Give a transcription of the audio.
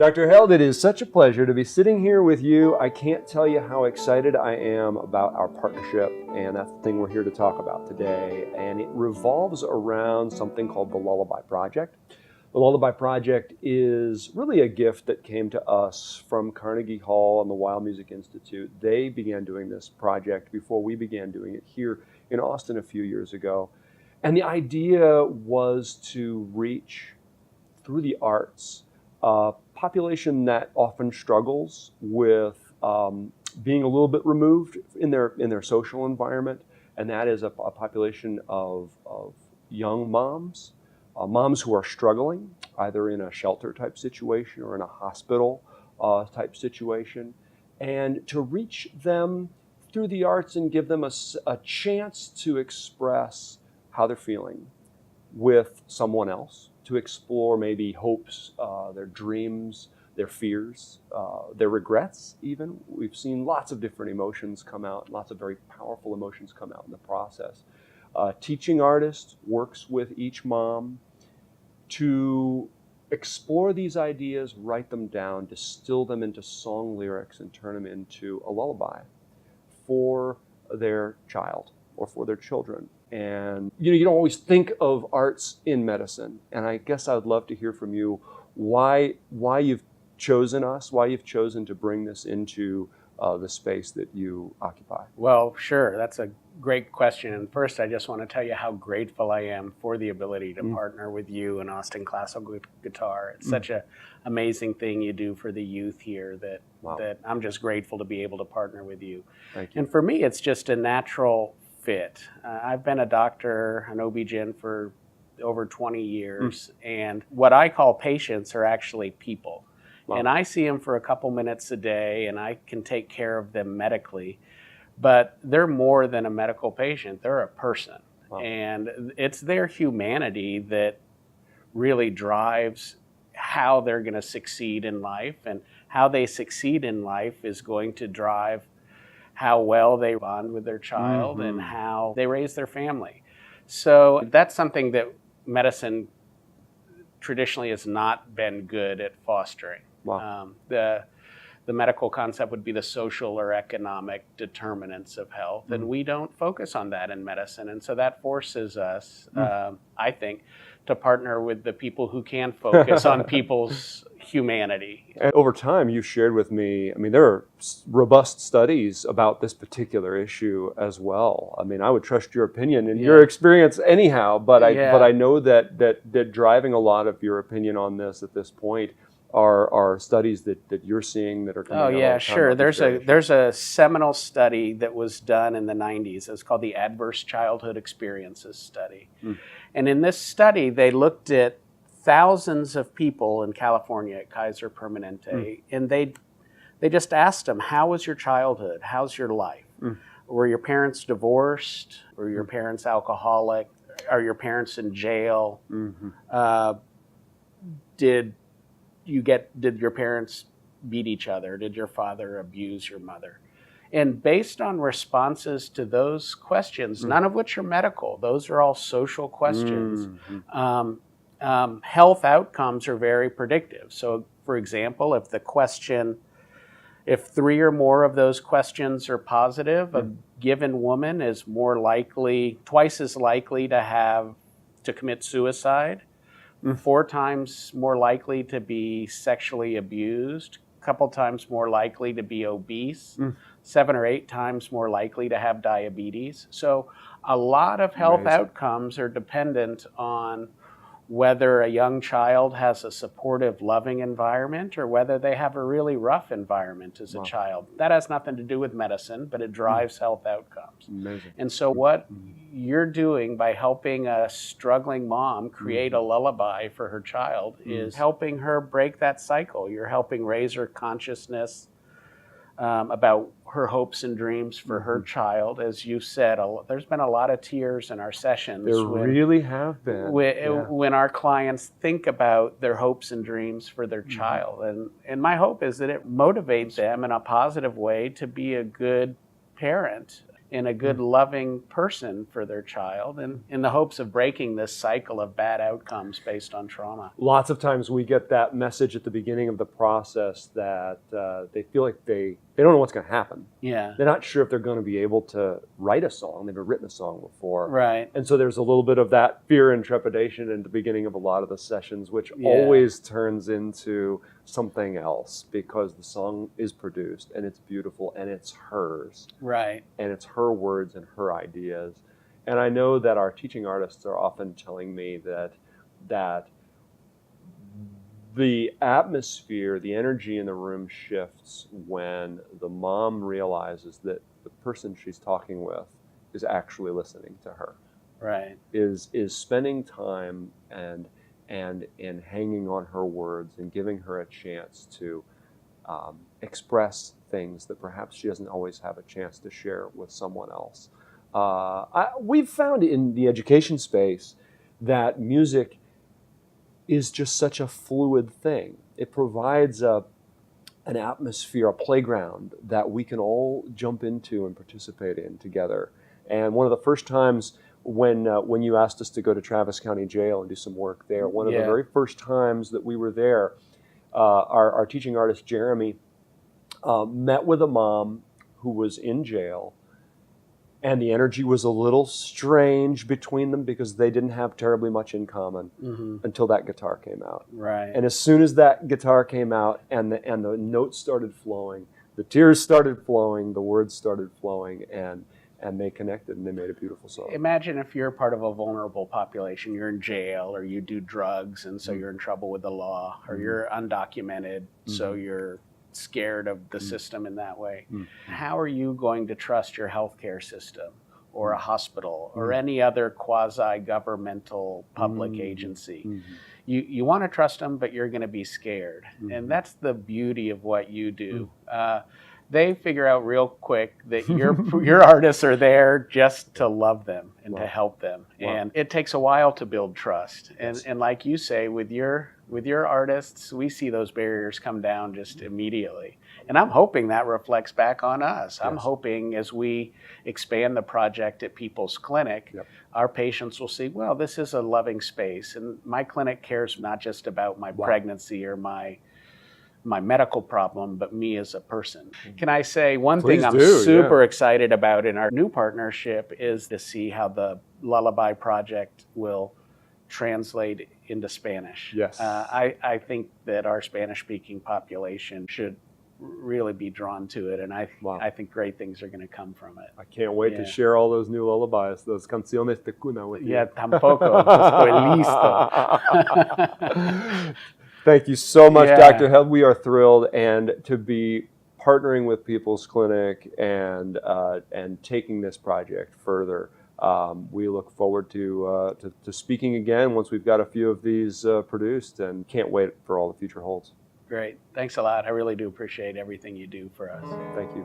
Dr. Held, it is such a pleasure to be sitting here with you. I can't tell you how excited I am about our partnership, and that's the thing we're here to talk about today. And it revolves around something called the Lullaby Project. The Lullaby Project is really a gift that came to us from Carnegie Hall and the Wild Music Institute. They began doing this project before we began doing it here in Austin a few years ago. And the idea was to reach, through the arts, a population that often struggles with being a little bit removed in their social environment, and that is a population of young moms, moms who are struggling either in a shelter type situation or in a hospital type situation, and to reach them through the arts and give them a chance to express how they're feeling with someone else, to explore maybe hopes, their dreams, their fears, their regrets even. We've seen lots of different emotions come out, lots of very powerful emotions come out in the process. Teaching artist works with each mom to explore these ideas, write them down, distill them into song lyrics, and turn them into a lullaby for their child or for their children. And you don't always think of arts in medicine, and I guess I would love to hear from you why you've chosen us, why you've chosen to bring this into the space that you occupy. Well, sure, that's a great question. And first, I just want to tell you how grateful I am for the ability to partner with you and Austin Classical Guitar. It's such an amazing thing you do for the youth here that I'm just grateful to be able to partner with you. Thank you. And for me, it's just a natural fit. I've been a doctor, an OB-GYN for over 20 years, and what I call patients are actually people. Wow. And I see them for a couple minutes a day, and I can take care of them medically, but they're more than a medical patient. They're a person. Wow. And it's their humanity that really drives how they're going to succeed in life, and how they succeed in life is going to drive how well they bond with their child and how they raise their family. So that's something that medicine traditionally has not been good at fostering. Wow. The medical concept would be the social or economic determinants of health, and we don't focus on that in medicine. And so that forces us, I think, to partner with the people who can focus on people's humanity. And over time, you shared with me, there are robust studies about this particular issue as well. I would trust your opinion and your experience anyhow, but I know that driving a lot of your opinion on this at this point are studies that you're seeing that are coming out. Oh yeah, sure. There's a seminal study that was done in the 90s. It's called the Adverse Childhood Experiences Study. And in this study, they looked at thousands of people in California at Kaiser Permanente, and they just asked them, how was your childhood? How's your life? Were your parents divorced? Were your parents alcoholic? Are your parents in jail? Did your parents beat each other? Did your father abuse your mother? And based on responses to those questions, none of which are medical, those are all social questions, health outcomes are very predictive. So, for example, if 3 or more of those questions are positive, a given woman is twice as likely to commit suicide, 4 times more likely to be sexually abused, a couple times more likely to be obese, 7 or 8 times more likely to have diabetes. So a lot of health outcomes are dependent on whether a young child has a supportive, loving environment or whether they have a really rough environment as a child. That has nothing to do with medicine, but it drives health outcomes. Amazing. And so what you're doing by helping a struggling mom create a lullaby for her child is helping her break that cycle. You're helping raise her consciousness about her hopes and dreams for her child. As you said, there's been a lot of tears in our sessions. There really have been. When our clients think about their hopes and dreams for their child. And my hope is that it motivates them in a positive way to be a good parent. and a good loving person for their child, and in the hopes of breaking this cycle of bad outcomes based on trauma. Lots of times we get that message at the beginning of the process that they feel like they don't know what's going to happen. Yeah. They're not sure if they're going to be able to write a song. They've never written a song before. Right. And so there's a little bit of that fear and trepidation at the beginning of a lot of the sessions, which always turns into something else because the song is produced and it's beautiful and it's hers. Right. And it's her words and her ideas. And I know that our teaching artists are often telling me that the atmosphere, the energy in the room shifts when the mom realizes that the person she's talking with is actually listening to her. Right. Is spending time and hanging on her words and giving her a chance to express things that perhaps she doesn't always have a chance to share with someone else. We've found in the education space that music is just such a fluid thing. It provides an atmosphere, a playground that we can all jump into and participate in together. And one of the first times when you asked us to go to Travis County Jail and do some work there, one of the very first times that we were there, our teaching artist Jeremy met with a mom who was in jail, and the energy was a little strange between them because they didn't have terribly much in common until that guitar came out. Right. And as soon as that guitar came out and the notes started flowing, the tears started flowing, the words started flowing, and they connected and they made a beautiful song. Imagine if you're part of a vulnerable population, you're in jail or you do drugs and so you're in trouble with the law, or you're undocumented, so you're scared of the system in that way. How are you going to trust your healthcare system or a hospital or any other quasi-governmental public agency? You want to trust them, but you're going to be scared. And that's the beauty of what you do. They figure out real quick that your artists are there just to love them and to help them. And it takes a while to build trust. And like you say, with your artists, we see those barriers come down just immediately. And I'm hoping that reflects back on us. I'm hoping as we expand the project at People's Clinic, our patients will see, well, this is a loving space. And my clinic cares not just about my pregnancy or my medical problem, but me as a person. Can I say one thing I'm super excited about in our new partnership is to see how the Lullaby Project will translate into Spanish. Yes. I think that our Spanish-speaking population should really be drawn to it, and I think great things are going to come from it. I can't wait to share all those new lullabies, those canciones de cuna with you. Yeah, tampoco. Estoy listo. Thank you so much, Dr. Held. We are thrilled, and to be partnering with People's Clinic and taking this project further. We look forward to speaking again once we've got a few of these produced, and can't wait for all the future holds. Great. Thanks a lot. I really do appreciate everything you do for us. Thank you.